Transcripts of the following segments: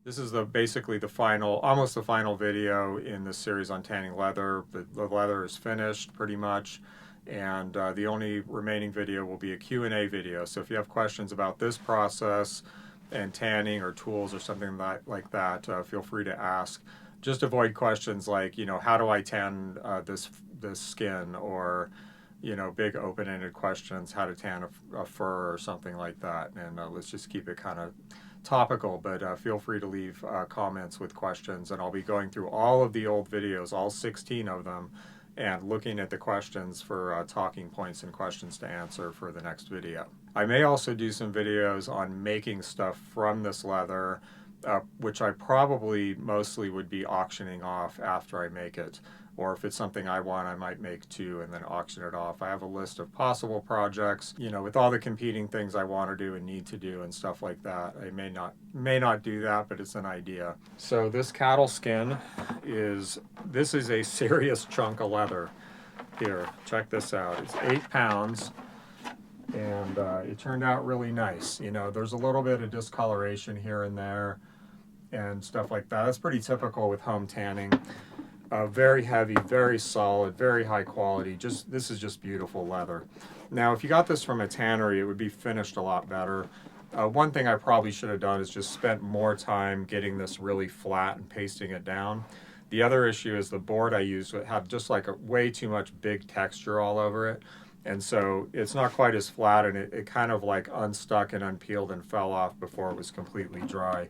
This is basically the final, almost the final video in this series on tanning leather. The leather is finished pretty much, and the only remaining video will be a Q&A video. So if you have questions about this process and tanning or tools or something like that, feel free to ask. Just avoid questions like, how do I tan this skin, or big open-ended questions, how to tan a fur or something like that. And let's just keep it kind of topical, but feel free to leave comments with questions, and I'll be going through all of the old videos, all 16 of them, and looking at the questions for talking points and questions to answer for the next video. I may also do some videos on making stuff from this leather, which I probably mostly would be auctioning off after I make it. Or if it's something I want, I might make too and then auction it off. I have a list of possible projects, with all the competing things I want to do and need to do and stuff like that. I may not do that, but it's an idea. So this cattle skin this is a serious chunk of leather. Here, check this out. It's 8 pounds. And it turned out really nice. There's a little bit of discoloration here and there and stuff like that. That's pretty typical with home tanning. Very heavy, very solid, very high quality. This is just beautiful leather. Now, if you got this from a tannery, it would be finished a lot better. One thing I probably should have done is just spent more time getting this really flat and pasting it down. The other issue is the board I used had just like way too much big texture all over it. And so it's not quite as flat, and it kind of like unstuck and unpeeled and fell off before it was completely dry.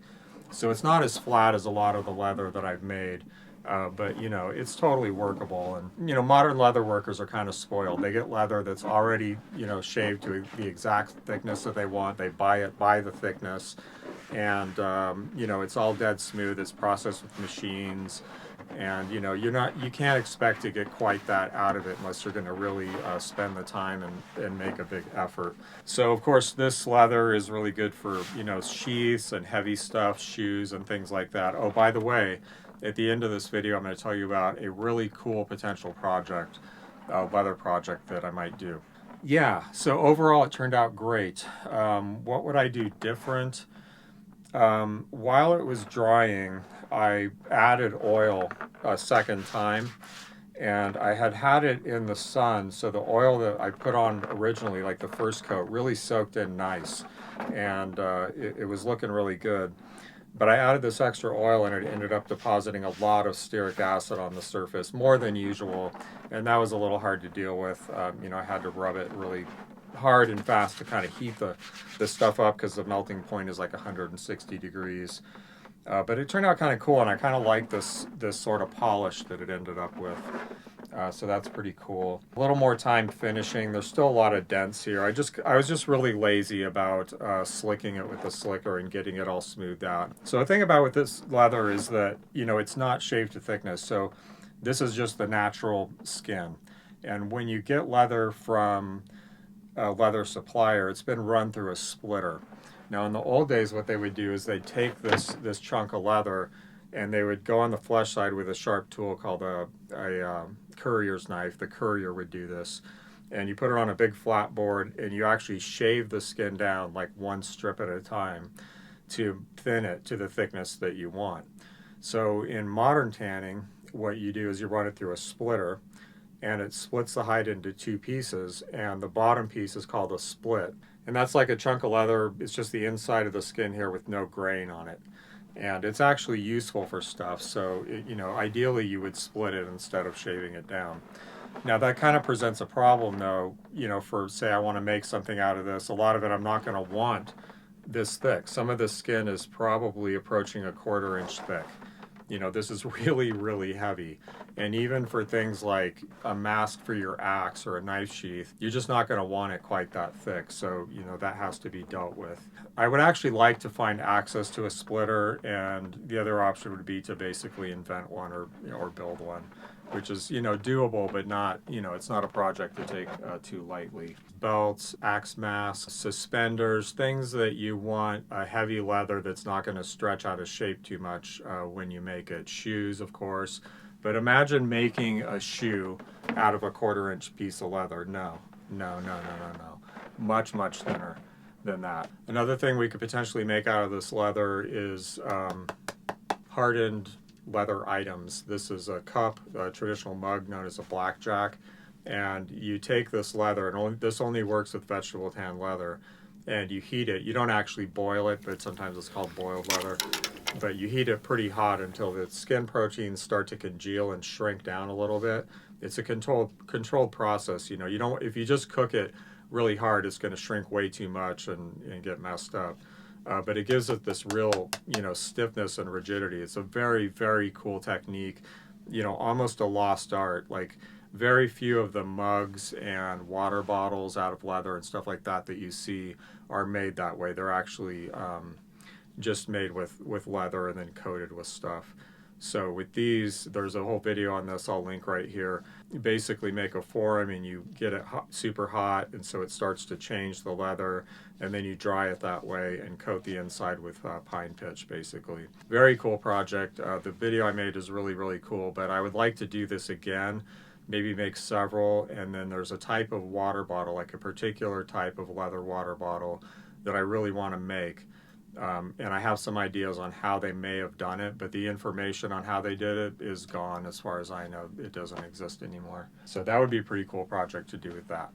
So it's not as flat as a lot of the leather that I've made. But it's totally workable. And modern leather workers are kind of spoiled. They get leather that's already shaved to the exact thickness that they want. They buy it by the thickness, and it's all dead smooth. It's processed with machines, and you can't expect to get quite that out of it unless you're going to really spend the time and make a big effort. So of course this leather is really good for sheaths and heavy stuff, shoes and things like that. Oh, by the way, at the end of this video, I'm going to tell you about a really cool potential project, leather project that I might do. Yeah, so overall it turned out great. What would I do different? While it was drying, I added oil a second time, and I had it in the sun, so the oil that I put on originally, like the first coat, really soaked in nice, and it was looking really good. But I added this extra oil and it ended up depositing a lot of stearic acid on the surface, more than usual, and that was a little hard to deal with. I had to rub it really hard and fast to kind of heat the stuff up, because the melting point is like 160 degrees. But it turned out kind of cool, and I kind of like this sort of polish that it ended up with. So that's pretty cool. A little more time finishing. There's still a lot of dents here. I was just really lazy about slicking it with the slicker and getting it all smoothed out. So the thing about with this leather is that it's not shaved to thickness. So this is just the natural skin. And when you get leather from a leather supplier, it's been run through a splitter. Now in the old days, what they would do is they'd take this chunk of leather and they would go on the flesh side with a sharp tool called a currier's knife. The currier would do this, and you put it on a big flat board and you actually shave the skin down like one strip at a time to thin it to the thickness that you want. So in modern tanning, what you do is you run it through a splitter, and it splits the hide into two pieces, and the bottom piece is called a split. And that's like a chunk of leather. It's just the inside of the skin here with no grain on it. And it's actually useful for stuff. So, ideally you would split it instead of shaving it down. Now that kind of presents a problem though, for say I want to make something out of this. A lot of it I'm not going to want this thick. Some of the skin is probably approaching 1/4 inch thick. This is really, really heavy. And even for things like a mask for your axe or a knife sheath, you're just not going to want it quite that thick. So, that has to be dealt with. I would actually like to find access to a splitter, and the other option would be to basically invent one or build one, which is, doable, but not, it's not a project to take too lightly. Belts, axe masks, suspenders, things that you want a heavy leather that's not going to stretch out of shape too much when you make it. Shoes, of course. But imagine making a shoe out of a 1/4 inch piece of leather. No. Much, much thinner than that. Another thing we could potentially make out of this leather is hardened leather items. This is a cup, a traditional mug known as a blackjack, and you take this leather, and this only works with vegetable tan leather, and you heat it. You don't actually boil it, but sometimes it's called boiled leather. But you heat it pretty hot until the skin proteins start to congeal and shrink down a little bit. It's a controlled process. You don't, if you just cook it really hard, it's going to shrink way too much and get messed up. But it gives it this real, stiffness and rigidity. It's a very, very cool technique, almost a lost art. Like, very few of the mugs and water bottles out of leather and stuff like that that you see are made that way. They're actually just made with leather and then coated with stuff. So with these, there's a whole video on this I'll link right here. You basically make a form and you get it super hot, and so it starts to change the leather, and then you dry it that way and coat the inside with pine pitch, basically. Very cool project. The video I made is really, really cool, but I would like to do this again, maybe make several, and then there's a type of water bottle, like a particular type of leather water bottle that I really want to make. And I have some ideas on how they may have done it, but the information on how they did it is gone. As far as I know, it doesn't exist anymore. So that would be a pretty cool project to do with that.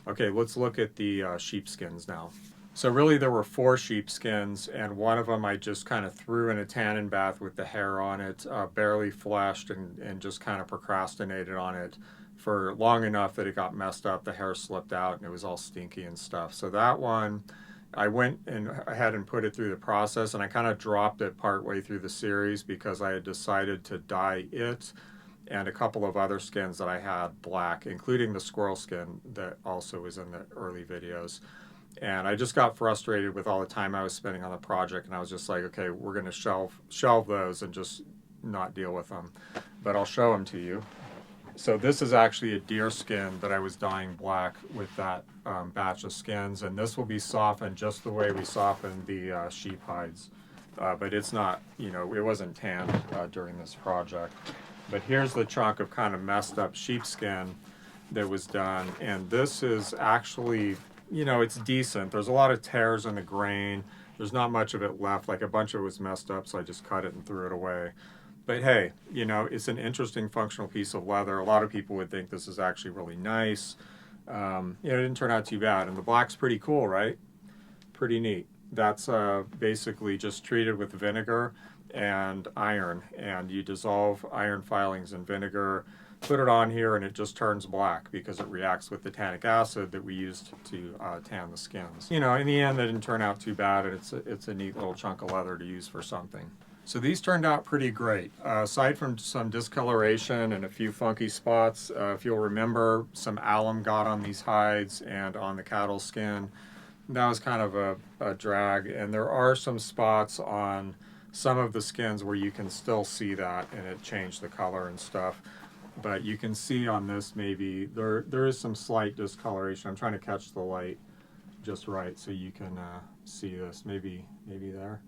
Okay, let's look at the sheepskins now. So really there were 4 sheepskins, and one of them I just kind of threw in a tannin bath with the hair on it, barely fleshed, and just kind of procrastinated on it for long enough that it got messed up, the hair slipped out, and it was all stinky and stuff. So that one, I went ahead and put it through the process, and I kind of dropped it partway through the series because I had decided to dye it and a couple of other skins that I had black, including the squirrel skin that also was in the early videos. And I just got frustrated with all the time I was spending on the project, and I was just like, okay, we're going to shelve those and just not deal with them. But I'll show them to you. So this is actually a deer skin that I was dyeing black with that batch of skins, and this will be softened just the way we softened the sheep hides. But it's not, it wasn't tanned during this project. But here's the chunk of kind of messed up sheepskin that was done, and this is actually, it's decent. There's a lot of tears in the grain. There's not much of it left. Like, a bunch of it was messed up, so I just cut it and threw it away. But hey, it's an interesting functional piece of leather. A lot of people would think this is actually really nice. It didn't turn out too bad. And the black's pretty cool, right? Pretty neat. That's basically just treated with vinegar and iron. And you dissolve iron filings in vinegar, put it on here, and it just turns black because it reacts with the tannic acid that we used to tan the skins. In the end, it didn't turn out too bad, and it's a neat little chunk of leather to use for something. So these turned out pretty great. Aside from some discoloration and a few funky spots, if you'll remember, some alum got on these hides and on the cattle skin. That was kind of a drag, and there are some spots on some of the skins where you can still see that, and it changed the color and stuff. But you can see on this, maybe there is some slight discoloration. I'm trying to catch the light just right so you can see this, maybe there.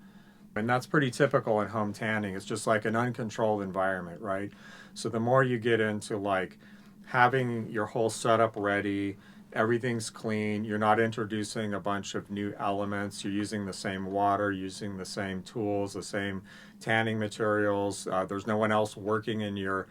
And that's pretty typical in home tanning. It's just like an uncontrolled environment, right? So the more you get into like having your whole setup ready, everything's clean, you're not introducing a bunch of new elements, you're using the same water, using the same tools, the same tanning materials, there's no one else working in your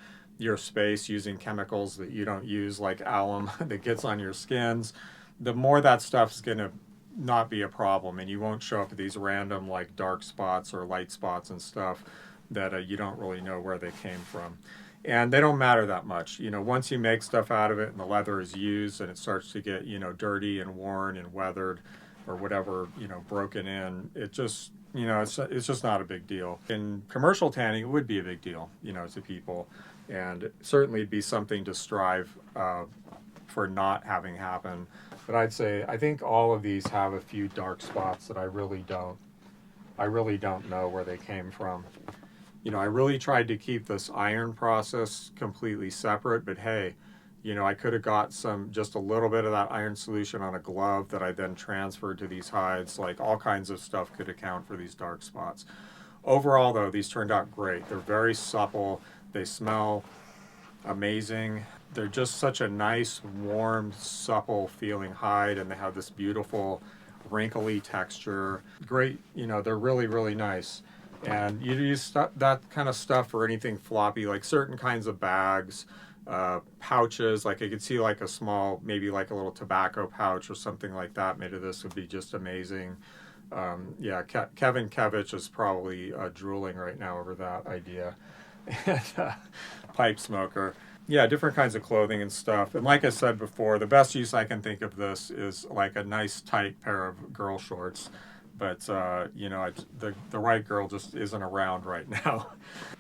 space using chemicals that you don't use, like alum that gets on your skins. The more that stuff's gonna not be a problem, and you won't show up with these random like dark spots or light spots and stuff that you don't really know where they came from. And they don't matter that much. Once you make stuff out of it and the leather is used and it starts to get, dirty and worn and weathered or whatever, broken in, it just, it's just not a big deal. In commercial tanning, it would be a big deal, to people. And certainly it'd be something to strive for not having happen. But I think all of these have a few dark spots that I really don't know where they came from. I really tried to keep this iron process completely separate, but hey, I could have got just a little bit of that iron solution on a glove that I then transferred to these hides. Like, all kinds of stuff could account for these dark spots. Overall, though, these turned out great. They're very supple. They smell amazing. They're just such a nice, warm, supple feeling hide, and they have this beautiful wrinkly texture. Great, they're really, really nice. And you use that kind of stuff for anything floppy, like certain kinds of bags, pouches. Like I could see like a small, maybe like a little tobacco pouch or something like that made of this would be just amazing. Yeah, Kevin Kevich is probably drooling right now over that idea. And, pipe smoker. Yeah, different kinds of clothing and stuff. And like I said before, the best use I can think of this is like a nice tight pair of girl shorts. But you know, the right girl just isn't around right now.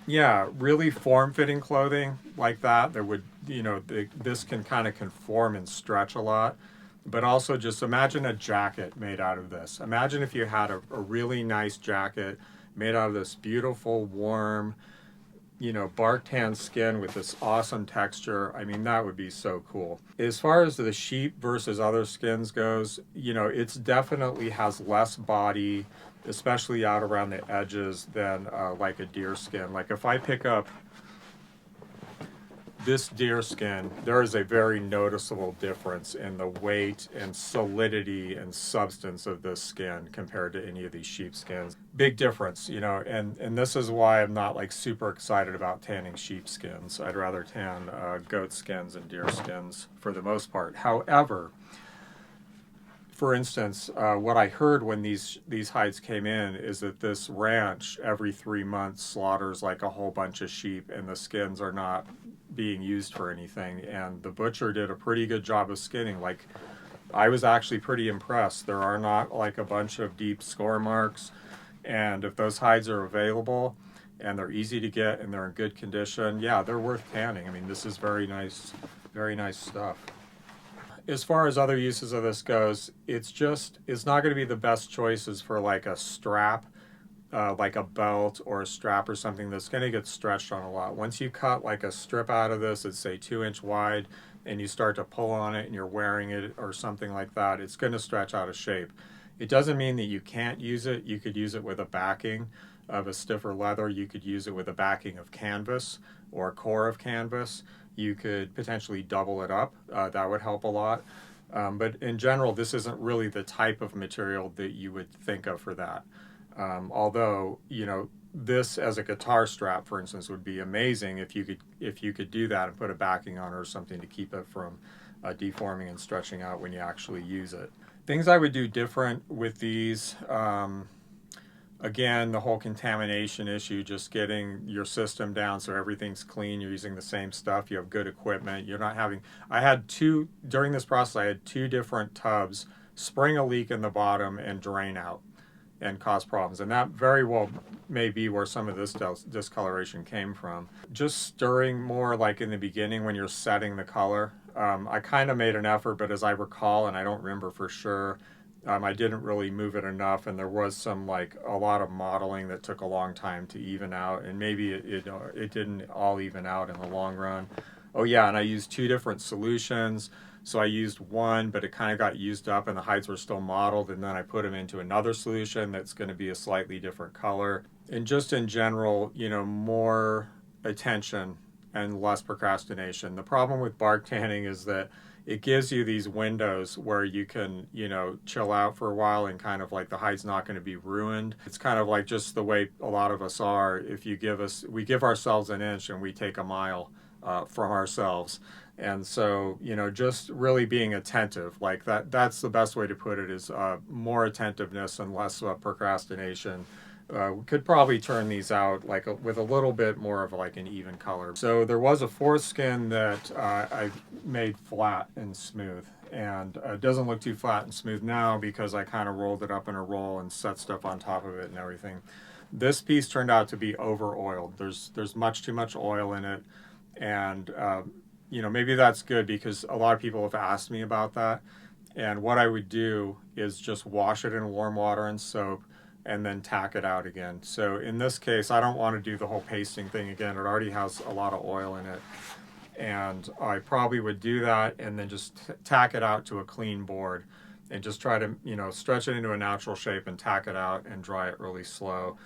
Yeah, really form-fitting clothing like that would, you know, this can kind of conform and stretch a lot. But also just imagine a jacket made out of this. Imagine if you had a really nice jacket made out of this beautiful, warm, you know, bark tan skin with this awesome texture. I mean, that would be so cool. As far as the sheep versus other skins goes, you know, it's definitely has less body, especially out around the edges, than like a deer skin. Like if I pick up this deer skin, there is a very noticeable difference in the weight and solidity and substance of this skin compared to any of these sheep skins. Big difference, you know, and this is why I'm not like super excited about tanning sheep skins. I'd rather tan goat skins and deer skins for the most part. However, for instance, what I heard when these hides came in is that this ranch every 3 months slaughters like a whole bunch of sheep, and the skins are not being used for anything. And the butcher did a pretty good job of skinning. Like, I was actually pretty impressed. There are not like a bunch of deep score marks, and if those hides are available and they're easy to get and they're in good condition, yeah, they're worth tanning. I mean, this is very nice stuff. As far as other uses of this goes, it's not going to be the best choices for like a strap, like a belt or a strap or something that's going to get stretched on a lot. Once you cut like a strip out of this, it's say 2-inch wide, and you start to pull on it and you're wearing it or something like that, it's going to stretch out of shape. It doesn't mean that you can't use it. You could use it with a backing of a stiffer leather. You could use it with a backing of canvas or a core of canvas. You could potentially double it up. That would help a lot. But in general, this isn't really the type of material that you would think of for that. Although, you know, this as a guitar strap, for instance, would be amazing if you could do that and put a backing on it or something to keep it from deforming and stretching out when you actually use it. Things I would do different with these. Again, the whole contamination issue, just getting your system down so everything's clean, you're using the same stuff, you have good equipment, you're not having, during this process, I had 2 different tubs spring a leak in the bottom and drain out and cause problems. And that very well may be where some of this discoloration came from. Just stirring more like in the beginning when you're setting the color. I kind of made an effort, but as I recall, and I don't remember for sure, I didn't really move it enough, and there was some like a lot of modeling that took a long time to even out, and maybe it didn't all even out in the long run. Oh yeah, and I used 2 different solutions. So I used one, but it kind of got used up and the hides were still modeled, and then I put them into another solution that's going to be a slightly different color. And just in general, you know, more attention and less procrastination. The problem with bark tanning is that it gives you these windows where you can, you know, chill out for a while and kind of like the hide's not going to be ruined. It's kind of like just the way a lot of us are. If you we give ourselves an inch and we take a mile from ourselves. And so, you know, just really being attentive, like that's the best way to put it, is more attentiveness and less procrastination. We could probably turn these out like with a little bit more of like an even color. So there was a 4th skin that I made flat and smooth, and it doesn't look too flat and smooth now because I kind of rolled it up in a roll and set stuff on top of it and everything. This piece turned out to be over oiled. There's much too much oil in it, and you know, maybe that's good because a lot of people have asked me about that. And what I would do is just wash it in warm water and soap and then tack it out again. So in this case, I don't want to do the whole pasting thing again. It already has a lot of oil in it. And I probably would do that and then just tack it out to a clean board and just try to, you know, stretch it into a natural shape and tack it out and dry it really slow.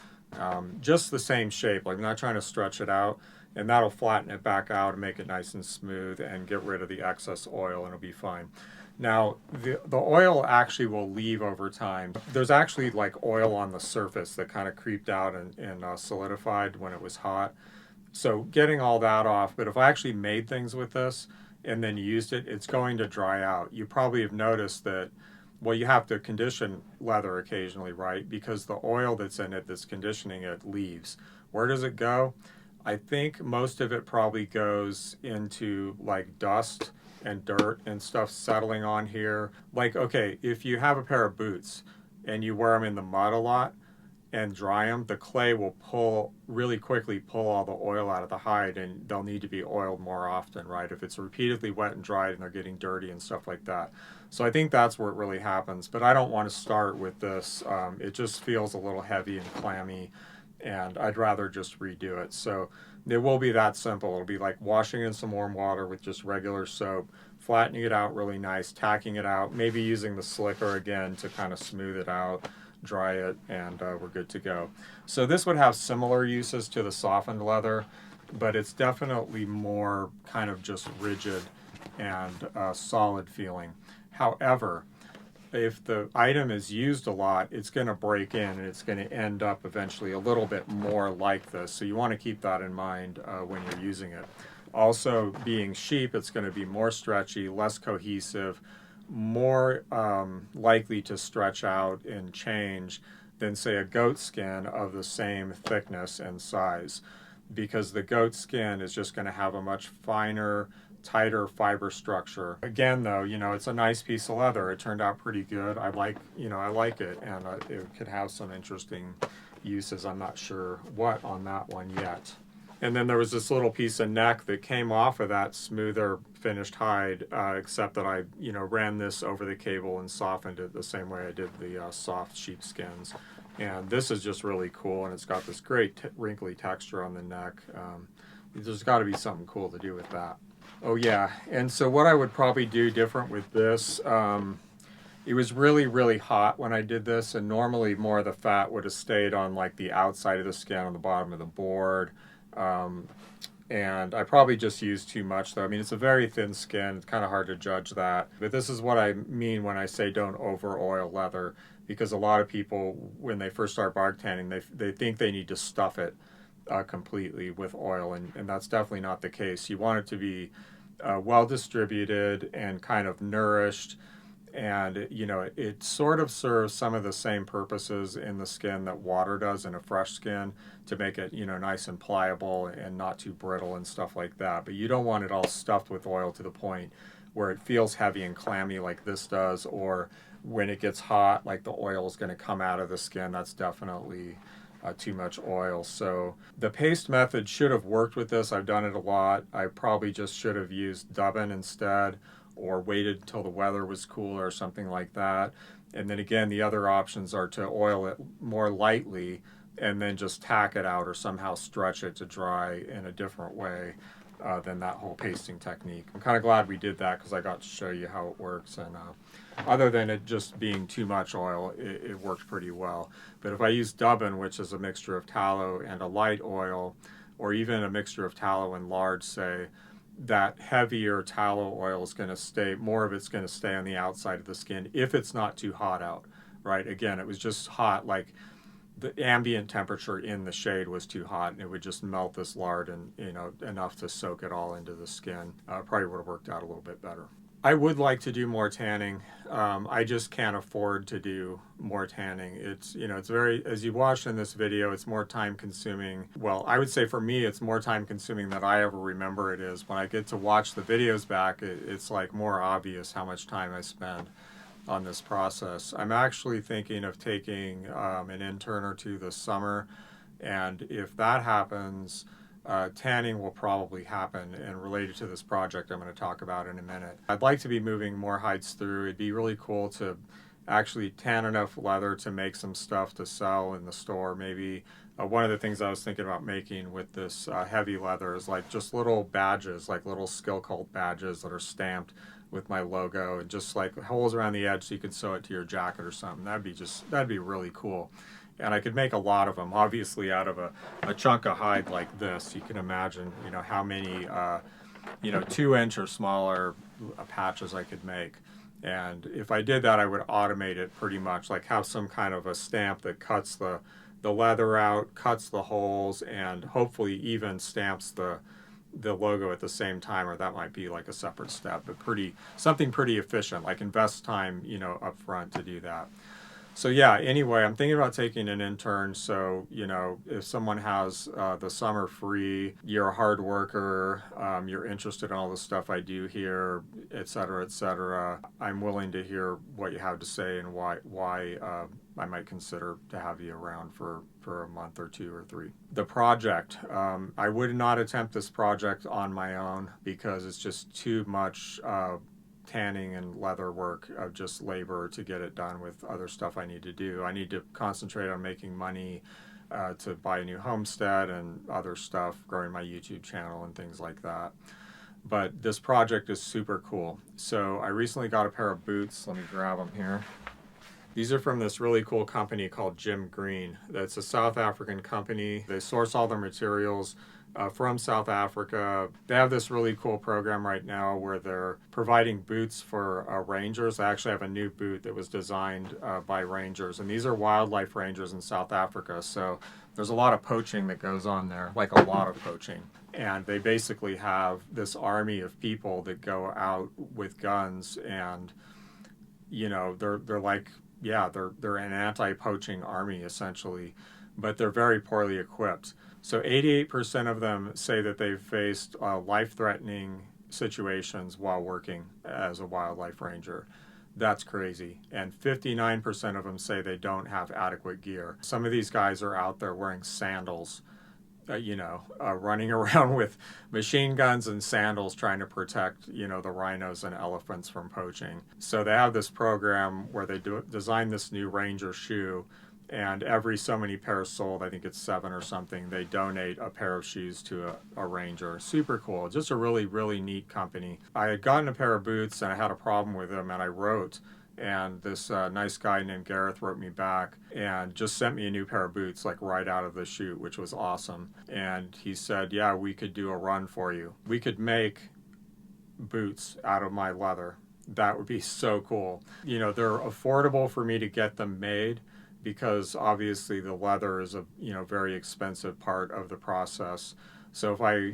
Just the same shape, like I'm not trying to stretch it out, and that'll flatten it back out and make it nice and smooth and get rid of the excess oil, and it'll be fine. Now, the oil actually will leave over time. There's actually like oil on the surface that kind of creeped out and solidified when it was hot. So getting all that off, but if I actually made things with this and then used it, it's going to dry out. You probably have noticed that, well, you have to condition leather occasionally, right? Because the oil that's in it that's conditioning it leaves. Where does it go? I think most of it probably goes into like dust and dirt and stuff settling on here. Like, okay, if you have a pair of boots and you wear them in the mud a lot and dry them, the clay will really quickly pull all the oil out of the hide, and they'll need to be oiled more often, right? If it's repeatedly wet and dried and they're getting dirty and stuff like that. So I think that's where it really happens, but I don't want to start with this. It just feels a little heavy and clammy, and I'd rather just redo it. So it will be that simple. It'll be like washing in some warm water with just regular soap, flattening it out really nice, tacking it out, maybe using the slicker again to kind of smooth it out, dry it, and we're good to go. So this would have similar uses to the softened leather, but it's definitely more kind of just rigid and solid feeling. However, if the item is used a lot, it's going to break in and it's going to end up eventually a little bit more like this. So you want to keep that in mind when you're using it. Also, being sheep, it's going to be more stretchy, less cohesive, more likely to stretch out and change than, say, a goat skin of the same thickness and size, because the goat skin is just going to have a much finer, tighter fiber structure. Again, though, it's a nice piece of leather. It turned out pretty good. I like it, and it could have some interesting uses. I'm not sure what on that one yet. And then there was this little piece of neck that came off of that smoother finished hide, except that I, ran this over the cable and softened it the same way I did the soft sheepskins. And this is just really cool, and it's got this great wrinkly texture on the neck. There's got to be something cool to do with that. Oh yeah, and so what I would probably do different with this, it was really, really hot when I did this, and normally more of the fat would have stayed on like the outside of the skin on the bottom of the board. And I probably just used too much though. I mean, it's a very thin skin. It's kind of hard to judge that. But this is what I mean when I say don't over oil leather, because a lot of people, when they first start bark tanning, they think they need to stuff it completely with oil, and that's definitely not the case. You want it to be well distributed and kind of nourished, and it sort of serves some of the same purposes in the skin that water does in a fresh skin, to make it nice and pliable and not too brittle and stuff like that. But you don't want it all stuffed with oil to the point where it feels heavy and clammy like this does, or when it gets hot, like the oil is going to come out of the skin. That's definitely too much oil. So the paste method should have worked with this. I've done it a lot. I probably just should have used dubbin instead, or waited until the weather was cooler or something like that. And then again, the other options are to oil it more lightly and then just tack it out or somehow stretch it to dry in a different way than that whole pasting technique. I'm kind of glad we did that, because I got to show you how it works. And other than it just being too much oil, it worked pretty well. But if I use dubbin, which is a mixture of tallow and a light oil, or even a mixture of tallow and lard, say, that heavier tallow oil is going to stay, more of it's going to stay on the outside of the skin if it's not too hot out, right? Again, it was just hot, like the ambient temperature in the shade was too hot, and it would just melt this lard and enough to soak it all into the skin. Probably would have worked out a little bit better. I would like to do more tanning. I just can't afford to do more tanning. It's very, as you watched in this video, it's more time consuming. Well, I would say for me, it's more time consuming than I ever remember it is. When I get to watch the videos back, it's like more obvious how much time I spend on this process. I'm actually thinking of taking an intern or two this summer, and if that happens, tanning will probably happen, and related to this project I'm going to talk about in a minute. I'd like to be moving more hides through. It'd be really cool to actually tan enough leather to make some stuff to sell in the store. Maybe one of the things I was thinking about making with this heavy leather is like just little badges, like little SkillCult badges that are stamped with my logo, and just like holes around the edge so you can sew it to your jacket or something. That'd be really cool. And I could make a lot of them, obviously, out of a chunk of hide like this. You can imagine, how many, 2-inch or smaller patches I could make. And if I did that, I would automate it pretty much, like have some kind of a stamp that cuts the leather out, cuts the holes, and hopefully even stamps the logo at the same time, or that might be like a separate step, but something pretty efficient, like invest time, up front to do that. So yeah, anyway, I'm thinking about taking an intern. So, if someone has the summer free, you're a hard worker, you're interested in all the stuff I do here, et cetera, I'm willing to hear what you have to say and why I might consider to have you around for a month or 2 or 3. The project, I would not attempt this project on my own because it's just too much tanning and leather work of just labor to get it done with other stuff I need to do. I need to concentrate on making money to buy a new homestead and other stuff, growing my YouTube channel and things like that. But this project is super cool. So I recently got a pair of boots. Let me grab them here. These are from this really cool company called Jim Green. That's a South African company. They source all their materials from South Africa. They have this really cool program right now where they're providing boots for rangers. I actually have a new boot that was designed by rangers, and these are wildlife rangers in South Africa. So there's a lot of poaching that goes on there, like a lot of poaching. And they basically have this army of people that go out with guns, and they're like, yeah, they're an anti-poaching army essentially, but they're very poorly equipped. So 88% of them say that they've faced life-threatening situations while working as a wildlife ranger. That's crazy. And 59% of them say they don't have adequate gear. Some of these guys are out there wearing sandals, running around with machine guns and sandals trying to protect, the rhinos and elephants from poaching. So they have this program where they design this new ranger shoe, and every so many pairs sold, I think it's 7 or something, they donate a pair of shoes to a ranger. Super cool. Just a really, really neat company. I had gotten a pair of boots and I had a problem with them, and I wrote, and this nice guy named Gareth wrote me back and just sent me a new pair of boots like right out of the chute, which was awesome. And he said, yeah, we could do a run for you. We could make boots out of my leather. That would be so cool. They're affordable for me to get them made because obviously the leather is a very expensive part of the process. So if I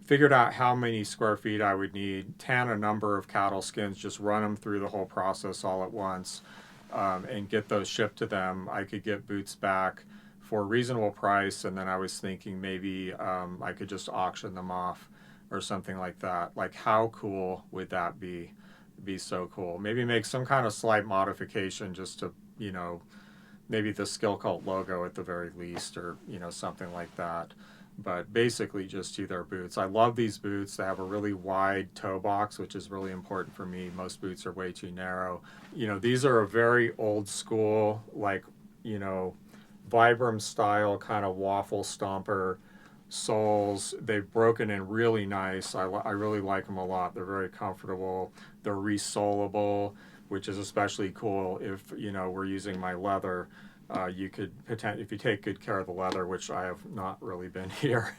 figured out how many square feet I would need, tan a number of cattle skins, just run them through the whole process all at once, and get those shipped to them, I could get boots back for a reasonable price. And then I was thinking maybe I could just auction them off or something like that. Like, how cool would that be? It'd be so cool. Maybe make some kind of slight modification just to, maybe the SkillCult logo at the very least, or, something like that. But basically just do their boots. I love these boots. They have a really wide toe box, which is really important for me. Most boots are way too narrow. These are a very old school, like, Vibram style kind of waffle stomper soles. They've broken in really nice. I really like them a lot. They're very comfortable. They're resolable, which is especially cool if, we're using my leather. You could potentially, if you take good care of the leather, which I have not really been here.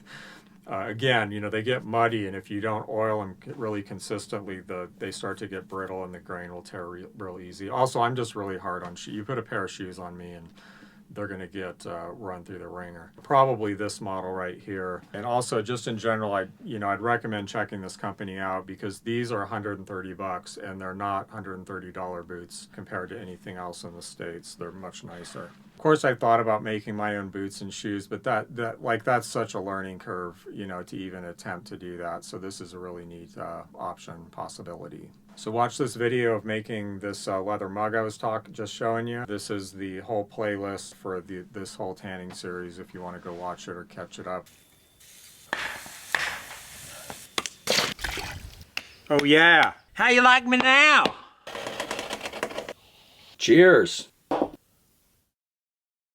Again, they get muddy, and if you don't oil them really consistently, they start to get brittle and the grain will tear real easy. Also, I'm just really hard on shoes. You put a pair of shoes on me and they're going to get run through the ringer. Probably this model right here. And also, just in general, I'd recommend checking this company out because these are $130 and they're not $130 boots compared to anything else in the States. They're much nicer. Of course, I thought about making my own boots and shoes, but that's such a learning curve, to even attempt to do that. So this is a really neat option possibility. So watch this video of making this leather mug I was just showing you. This is the whole playlist for this whole tanning series if you want to go watch it or catch it up. Oh yeah. How you like me now? Cheers.